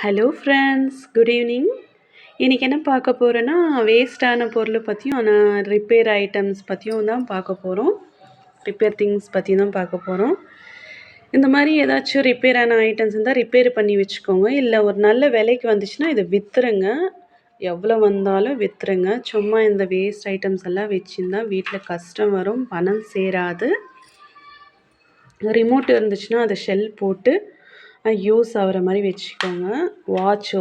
Hello friends, good evening. இன்றைக்கி என்ன பார்க்க போகிறோன்னா, வேஸ்ட்டான பொருளை பற்றியும் ரிப்பேர் ஐட்டம்ஸ் பற்றியும் தான் பார்க்க போகிறோம். ரிப்பேர் திங்ஸ் பற்றி தான் பார்க்க போகிறோம். இந்த மாதிரி ஏதாச்சும் ரிப்பேரான ஐட்டம்ஸ் இருந்தால் ரிப்பேர் பண்ணி வச்சுக்கோங்க. இல்லை ஒரு நல்ல விலைக்கு வந்துச்சுன்னா இதை விற்றுருங்க. எவ்வளோ வந்தாலும் விற்றுருங்க. சும்மா இந்த வேஸ்ட் ஐட்டம்ஸ் எல்லாம் வச்சுருந்தா வீட்டில் கஷ்டம் வரும், பணம் சேராது. ரிமோட் இருந்துச்சுன்னா அதை ஷெல் போட்டு யூஸ் ஆகிற மாதிரி வச்சுக்கோங்க.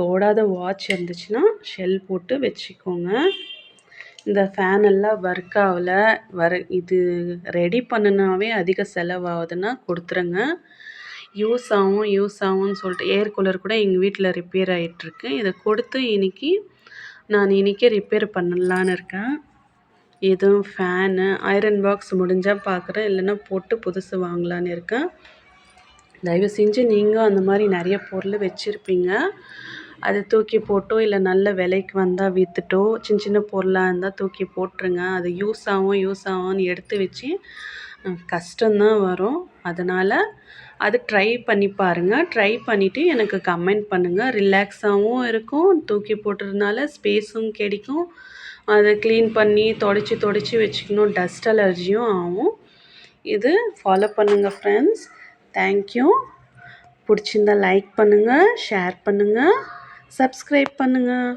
ஓடாத வாட்ச் இருந்துச்சுன்னா ஷெல் போட்டு வச்சுக்கோங்க. இந்த ஃபேன் எல்லாம் ஒர்க் ஆகலை, இது ரெடி பண்ணுனாவே அதிக செலவாகுதுன்னா கொடுத்துருங்க. யூஸ் ஆகும்னு சொல்லிட்டு ஏர் கூலர் கூட எங்கள் வீட்டில் ரிப்பேர் ஆகிட்டுருக்கு. இதை கொடுத்து இன்றைக்கே ரிப்பேர் பண்ணலான்னு இருக்கேன். எதுவும் ஃபேனு ஐரன் பாக்ஸ் முடிஞ்சால் பார்க்குறேன், இல்லைன்னா போட்டு புதுசு வாங்கலான்னு இருக்கேன். தயவு செஞ்சு நீங்கள் அந்த மாதிரி நிறைய பொருள் வச்சுருப்பீங்க. அதை தூக்கி போட்டோ இல்லை நல்ல விலைக்கு வந்தால் விற்றுட்டோ சின்ன சின்ன பொருளாக இருந்தால் தூக்கி போட்டுருங்க. அது யூஸ் ஆகும்னு எடுத்து வச்சு கஷ்டம்தான் வரும். அதனால் அது ட்ரை பண்ணி பாருங்கள். ட்ரை பண்ணிவிட்டு எனக்கு கமெண்ட் பண்ணுங்கள். ரிலாக்ஸாகவும் இருக்கும், தூக்கி போட்டுறதுனால ஸ்பேஸும் கிடைக்கும். அதை க்ளீன் பண்ணி தொடச்சி வச்சுக்கணும், டஸ்ட் அலர்ஜியும் ஆகும். இது ஃபாலோ பண்ணுங்கள் ஃப்ரெண்ட்ஸ். தேங்க்யூ. பிடிச்சிருந்தா லைக் பண்ணுங்கள், ஷேர் பண்ணுங்கள், சப்ஸ்கிரைப் பண்ணுங்கள்.